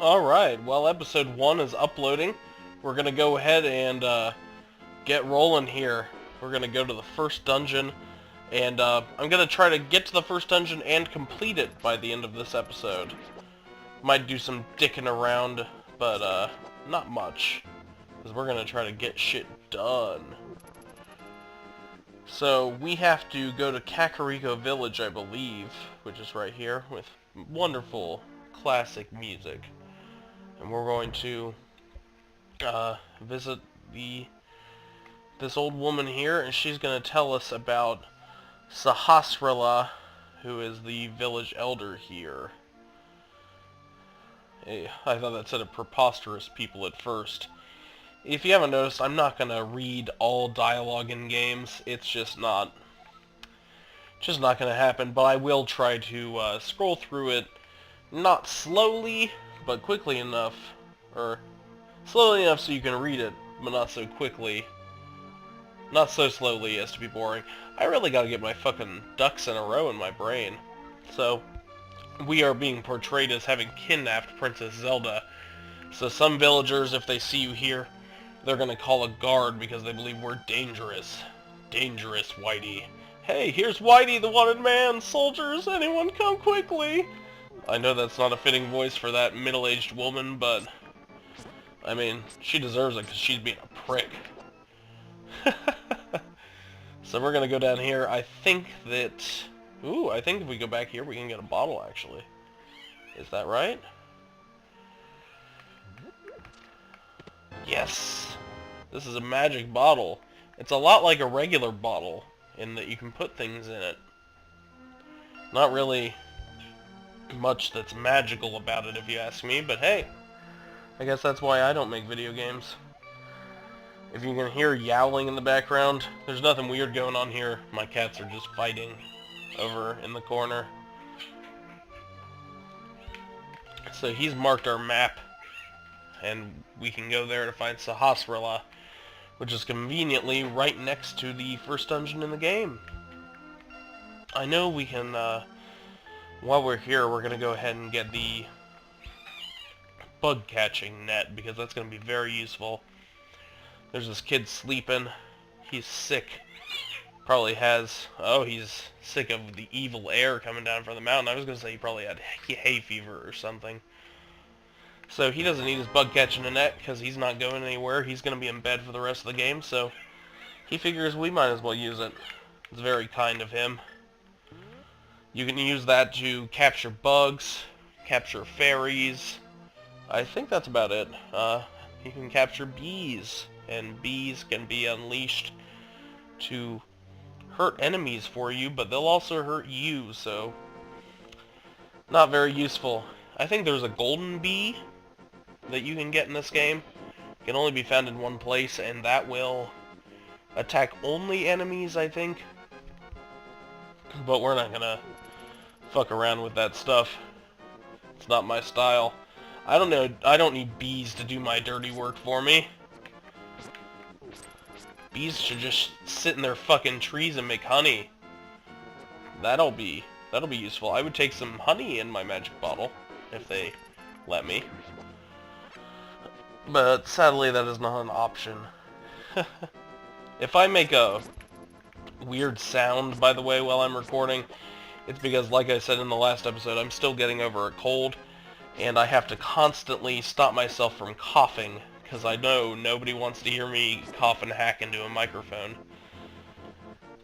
Alright, well, episode 1 is uploading. We're gonna go ahead and get rolling here. We're gonna go to the first dungeon, and I'm gonna try to get to the first dungeon and complete it by the end of this episode. Might do some dicking around, but not much, because we're gonna try to get shit done. So, we have to go to Kakariko Village, I believe, which is right here, with wonderful classic music. And we're going to visit this old woman here, and she's going to tell us about Sahasrara, who is the village elder here. Hey, I thought that said a preposterous people at first. If you haven't noticed, I'm not going to read all dialogue in games. It's just not going to happen, but I will try to scroll through it, not slowly, but quickly enough, or slowly enough so you can read it, but not so quickly. Not so slowly as to be boring. I really gotta get my fucking ducks in a row in my brain. So, we are being portrayed as having kidnapped Princess Zelda. So some villagers, if they see you here, they're gonna call a guard because they believe we're dangerous. Dangerous, Whitey. Hey, here's Whitey, the wanted man! Soldiers, anyone come quickly! I know that's not a fitting voice for that middle-aged woman, but I mean, she deserves it because she's being a prick. So we're gonna go down here. I think that... Ooh, I think if we go back here, we can get a bottle, actually. Is that right? Yes! This is a magic bottle. It's a lot like a regular bottle, in that you can put things in it. Not really much that's magical about it, if you ask me, but hey, I guess that's why I don't make video games. If you can hear yowling in the background, there's nothing weird going on here. My cats are just fighting over in the corner. So he's marked our map, and we can go there to find Sahasrara, which is conveniently right next to the first dungeon in the game. I know we can, while we're here, we're going to go ahead and get the bug catching net, because that's going to be very useful. There's this kid sleeping. He's sick. Probably has... Oh, he's sick of the evil air coming down from the mountain. I was going to say he probably had hay fever or something. So he doesn't need his bug catching net, because he's not going anywhere. He's going to be in bed for the rest of the game, so he figures we might as well use it. It's very kind of him. You can use that to capture bugs, capture fairies. I think that's about it. You can capture bees, and bees can be unleashed to hurt enemies for you, but they'll also hurt you, so not very useful. I think there's a golden bee that you can get in this game. It can only be found in one place, and that will attack only enemies, I think. But we're not gonna fuck around with that stuff. It's not my style. I don't know, I don't need bees to do my dirty work for me. Bees should just sit in their fucking trees and make honey. That'll be useful. I would take some honey in my magic bottle, if they let me. But sadly that is not an option. If I make a weird sound, by the way, while I'm recording, it's because, like I said in the last episode, I'm still getting over a cold, and I have to constantly stop myself from coughing, because I know nobody wants to hear me cough and hack into a microphone.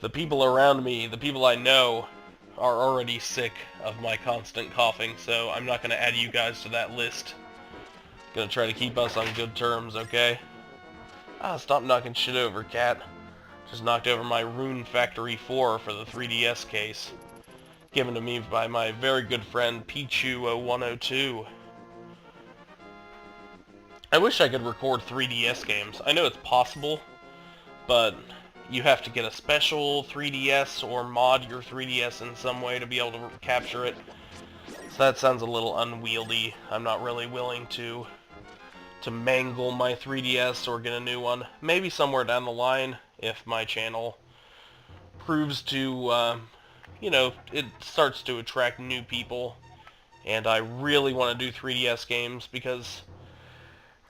The people around me, the people I know, are already sick of my constant coughing, so I'm not going to add you guys to that list. Gonna try to keep us on good terms, okay? Ah, stop knocking shit over, cat. Just knocked over my Rune Factory 4 for the 3DS case, given to me by my very good friend Pichu0102. I wish I could record 3DS games. I know it's possible, but you have to get a special 3DS or mod your 3DS in some way to be able to capture it. So that sounds a little unwieldy. I'm not really willing to mangle my 3DS or get a new one. Maybe somewhere down the line, if my channel proves to, you know, it starts to attract new people and I really want to do 3DS games because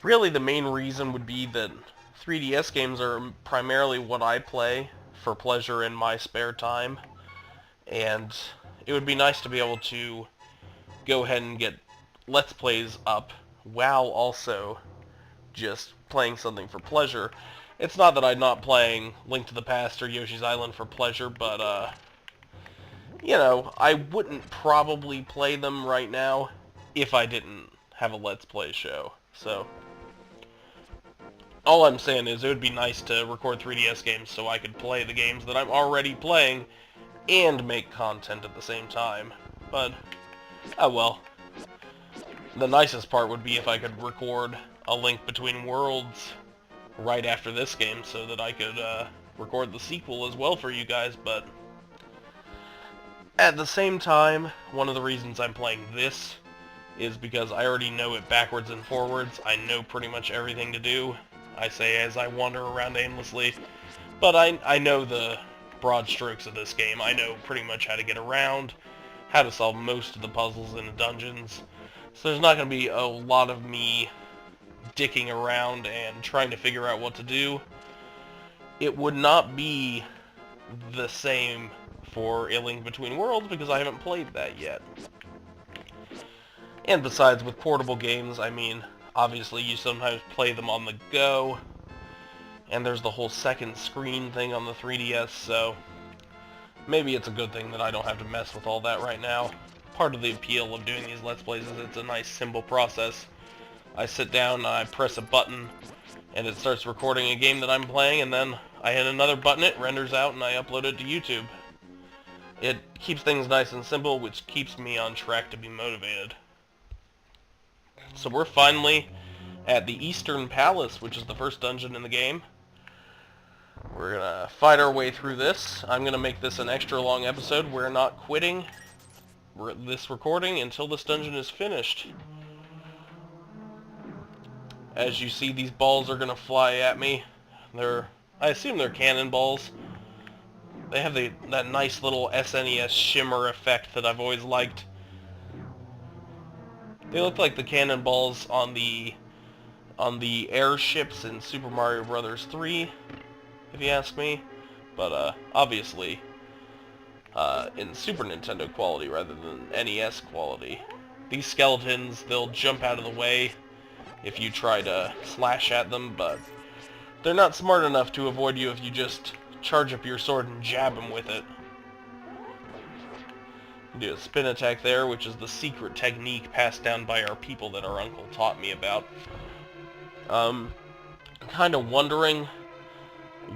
really the main reason would be that 3DS games are primarily what I play for pleasure in my spare time, and it would be nice to be able to go ahead and get Let's Plays up while also just playing something for pleasure. It's not that I'm not playing Link to the Past or Yoshi's Island for pleasure, but, you know, I wouldn't probably play them right now if I didn't have a Let's Play show. So, all I'm saying is it would be nice to record 3DS games so I could play the games that I'm already playing and make content at the same time. But, oh well. The nicest part would be if I could record A Link Between Worlds right after this game so that I could record the sequel as well for you guys, but at the same time, one of the reasons I'm playing this is because I already know it backwards and forwards. I know pretty much everything to do. I say as I wander around aimlessly, but I know the broad strokes of this game. I know pretty much how to get around, how to solve most of the puzzles in the dungeons, so there's not going to be a lot of me dicking around and trying to figure out what to do. It would not be the same for A Link Between Worlds because I haven't played that yet. And besides, with portable games, I mean, obviously you sometimes play them on the go, and there's the whole second screen thing on the 3DS, so maybe it's a good thing that I don't have to mess with all that right now. Part of the appeal of doing these Let's Plays is it's a nice, simple process. I sit down, I press a button, and it starts recording a game that I'm playing, and then I hit another button, it renders out, and I upload it to YouTube. It keeps things nice and simple, which keeps me on track to be motivated. So we're finally at the Eastern Palace, which is the first dungeon in the game. We're gonna fight our way through this. I'm gonna make this an extra long episode. We're not quitting this recording until this dungeon is finished. As you see, these balls are gonna fly at me. I assume they're cannonballs. They have that nice little SNES shimmer effect that I've always liked. They look like the cannonballs on the airships in Super Mario Bros. 3, if you ask me. But obviously, in Super Nintendo quality rather than NES quality. These skeletons, they'll jump out of the way if you try to slash at them, but they're not smart enough to avoid you if you just charge up your sword and jab them with it. Do a spin attack there, which is the secret technique passed down by our people that our uncle taught me about. I'm kind of wondering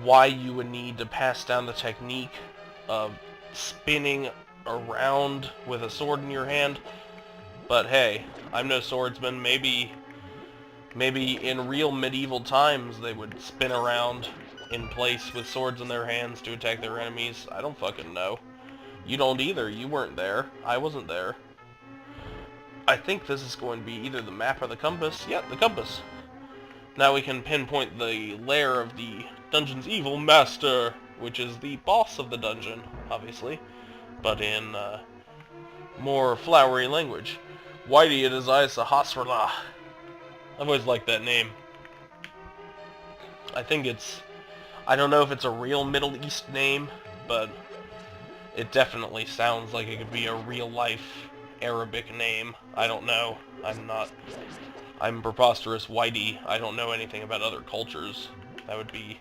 why you would need to pass down the technique of spinning around with a sword in your hand, but hey, I'm no swordsman. Maybe in real medieval times they would spin around in place with swords in their hands to attack their enemies. I don't fucking know. You don't either. You weren't there. I wasn't there. I think this is going to be either the map or the compass. Yeah, the compass. Now we can pinpoint the lair of the dungeon's evil master, which is the boss of the dungeon, obviously, but in more flowery language. Whitey, it is I, Sahasrara. I've always liked that name. I don't know if it's a real Middle East name, but it definitely sounds like it could be a real-life Arabic name. I don't know. I'm Preposterous Whitey. I don't know anything about other cultures. That would be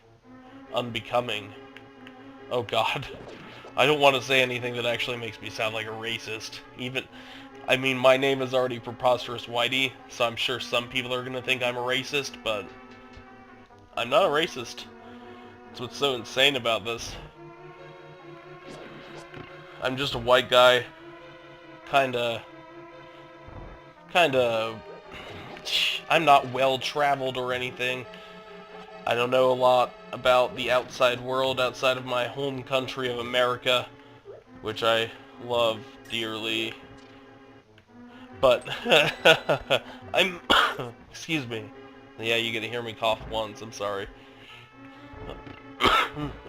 unbecoming. Oh god. I don't want to say anything that actually makes me sound like a racist. I mean, my name is already Preposterous Whitey, so I'm sure some people are going to think I'm a racist, but I'm not a racist. That's what's so insane about this. I'm just a white guy, kinda, I'm not well-traveled or anything. I don't know a lot about the outside world outside of my home country of America, which I love dearly. But, excuse me. Yeah, you get to hear me cough once, I'm sorry.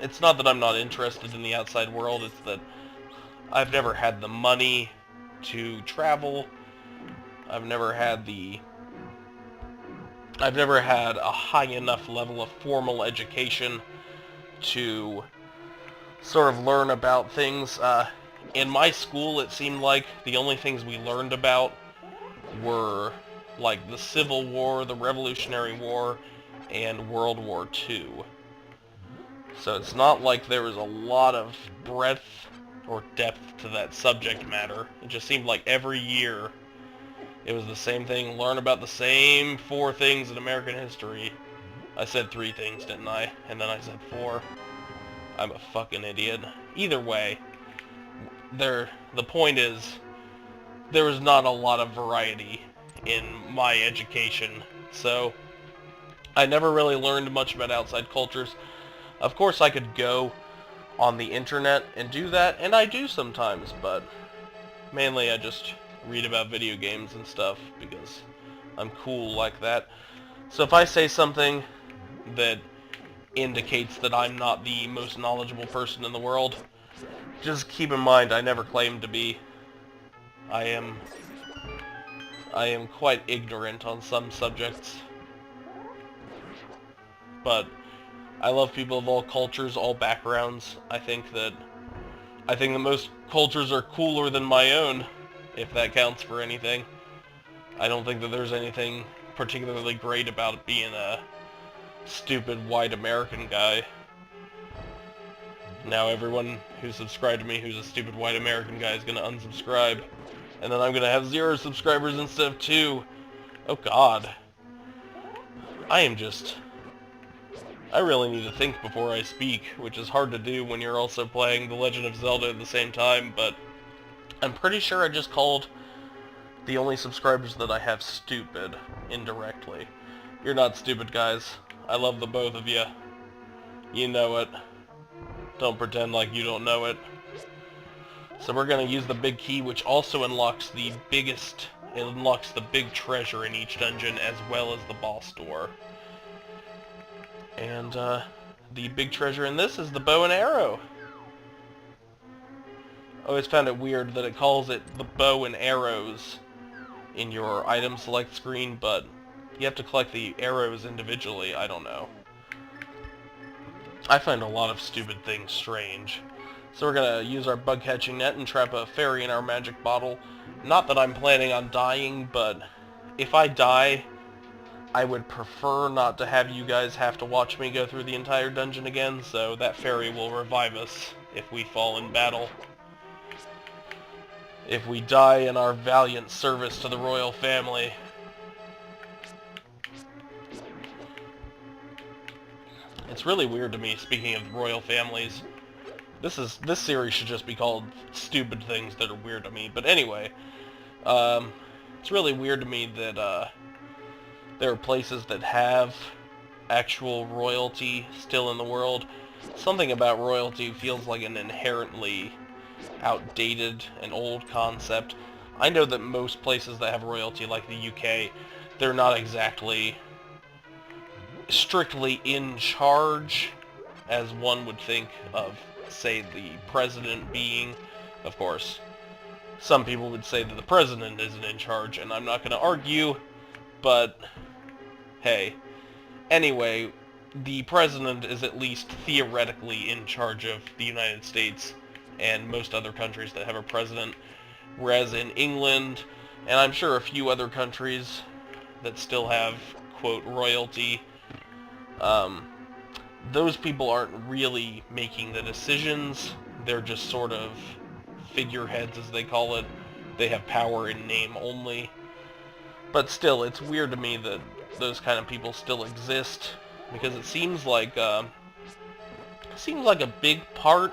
It's not that I'm not interested in the outside world, it's that I've never had the money to travel, I've never had a high enough level of formal education to sort of learn about things. In my school, it seemed like the only things we learned about were like the Civil War, the Revolutionary War, and World War II. So it's not like there was a lot of breadth or depth to that subject matter. It just seemed like every year it was the same thing, learn about the same 4 things in American history. I said 3 things, didn't I? And then I said 4. I'm a fucking idiot. Either way, the point is, there was not a lot of variety in my education, so I never really learned much about outside cultures. Of course, I could go on the internet and do that, and I do sometimes, but mainly I just read about video games and stuff because I'm cool like that. So if I say something that indicates that I'm not the most knowledgeable person in the world, just keep in mind I never claimed to be. I am quite ignorant on some subjects. But I love people of all cultures, all backgrounds. I think that most cultures are cooler than my own, if that counts for anything. I don't think that there's anything particularly great about being a stupid white American guy. Now everyone who subscribed to me who's a stupid white American guy is gonna unsubscribe. And then I'm gonna have 0 subscribers instead of 2. Oh god. I really need to think before I speak, which is hard to do when you're also playing The Legend of Zelda at the same time, but I'm pretty sure I just called the only subscribers that I have stupid, indirectly. You're not stupid, guys. I love the both of you. You know it. Don't pretend like you don't know it. So we're gonna use the big key, which also unlocks the big treasure in each dungeon, as well as the boss door. And, the big treasure in this is the bow and arrow. I always found it weird that it calls it the bow and arrows in your item select screen, but you have to collect the arrows individually. I don't know. I find a lot of stupid things strange. So we're gonna use our bug catching net and trap a fairy in our magic bottle. Not that I'm planning on dying, but if I die, I would prefer not to have you guys have to watch me go through the entire dungeon again, so that fairy will revive us if we fall in battle. If we die in our valiant service to the royal family. It's really weird to me, speaking of royal families. This series should just be called Stupid Things That Are Weird to Me. But anyway, it's really weird to me that there are places that have actual royalty still in the world. Something about royalty feels like an inherently outdated and old concept. I know that most places that have royalty, like the UK, they're not exactly strictly in charge, as one would think of, say, the president being. Of course, some people would say that the president isn't in charge, and I'm not going to argue, but hey. Anyway, the president is at least theoretically in charge of the United States and most other countries that have a president, whereas in England, and I'm sure a few other countries that still have, quote, royalty, those people aren't really making the decisions. They're just sort of figureheads, as they call it. They have power in name only. But still, it's weird to me that those kind of people still exist, because it seems like a big part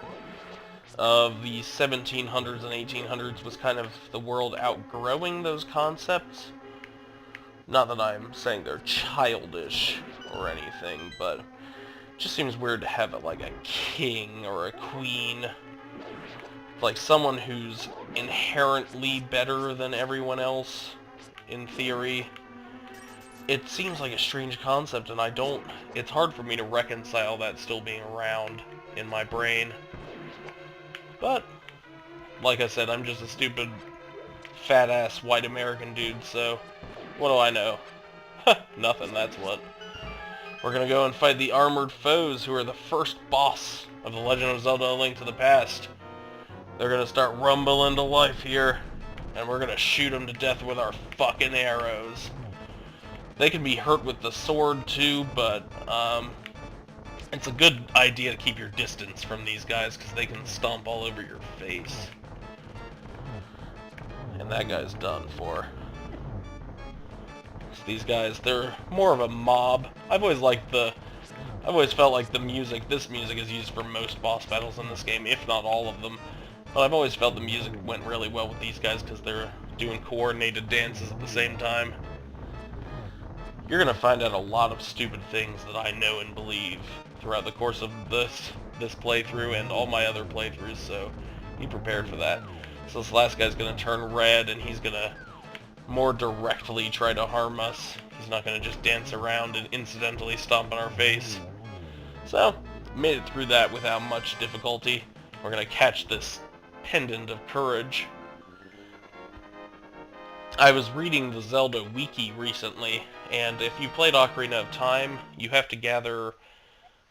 of the 1700s and 1800s was kind of the world outgrowing those concepts. Not that I'm saying they're childish or anything, but it just seems weird to have it like a king or a queen, like someone who's inherently better than everyone else, in theory. It seems like a strange concept, and it's hard for me to reconcile that still being around in my brain. But, like I said, I'm just a stupid fat-ass white American dude, so what do I know? Nothing, that's what. We're gonna go and fight the armored foes who are the first boss of The Legend of Zelda: A Link to the Past. They're gonna start rumbling to life here, and we're gonna shoot them to death with our fucking arrows. They can be hurt with the sword too, but it's a good idea to keep your distance from these guys because they can stomp all over your face. And that guy's done for. So these guys, they're more of a mob. I've always felt like this music is used for most boss battles in this game, if not all of them. But I've always felt the music went really well with these guys because they're doing coordinated dances at the same time. You're gonna find out a lot of stupid things that I know and believe throughout the course of this playthrough and all my other playthroughs, so be prepared for that. So this last guy's gonna turn red and he's gonna more directly try to harm us. He's not gonna just dance around and incidentally stomp on our face. So, made it through that without much difficulty. We're gonna catch this pendant of courage. I was reading the Zelda wiki recently, and if you played Ocarina of Time, you have to gather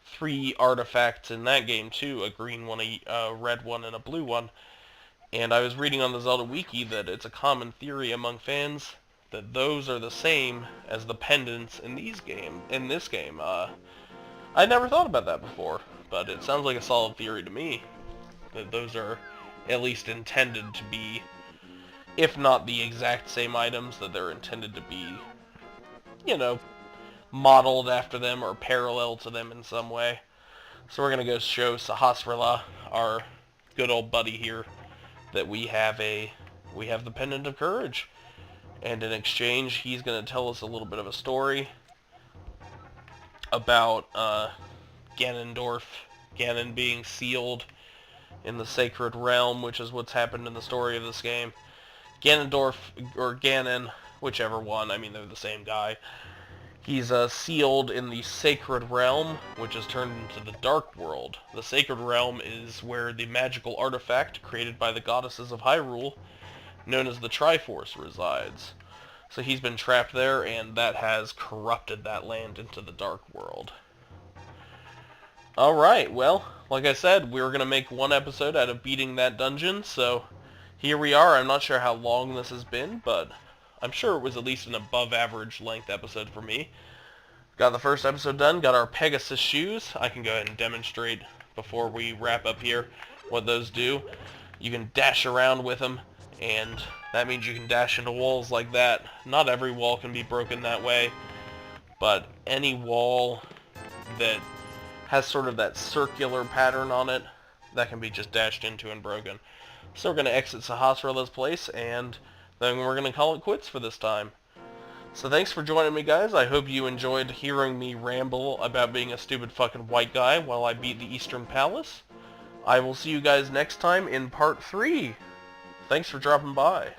3 artifacts in that game too, a green one, a red one, and a blue one. And I was reading on the Zelda wiki that it's a common theory among fans that those are the same as the pendants in this game. I never thought about that before, but it sounds like a solid theory to me, that those are at least intended to be, if not the exact same items, that they're intended to be, you know, modeled after them or parallel to them in some way. So we're going to go show Sahasrahla, our good old buddy here, that we have the Pendant of Courage. And in exchange, he's going to tell us a little bit of a story about Ganondorf, Ganon being sealed in the Sacred Realm, which is what's happened in the story of this game. Ganondorf, or Ganon, whichever one, I mean they're the same guy. He's sealed in the Sacred Realm, which is turned into the Dark World. The Sacred Realm is where the magical artifact created by the goddesses of Hyrule, known as the Triforce, resides. So he's been trapped there, and that has corrupted that land into the Dark World. Alright, well, like I said, we were going to make one episode out of beating that dungeon, so here we are. I'm not sure how long this has been, but I'm sure it was at least an above-average length episode for me. Got the first episode done, got our Pegasus shoes. I can go ahead and demonstrate before we wrap up here what those do. You can dash around with them, and that means you can dash into walls like that. Not every wall can be broken that way, but any wall that has sort of that circular pattern on it, that can be just dashed into and broken. So we're going to exit Sahasrahla's place, and then we're going to call it quits for this time. So thanks for joining me, guys. I hope you enjoyed hearing me ramble about being a stupid fucking white guy while I beat the Eastern Palace. I will see you guys next time in Part 3. Thanks for dropping by.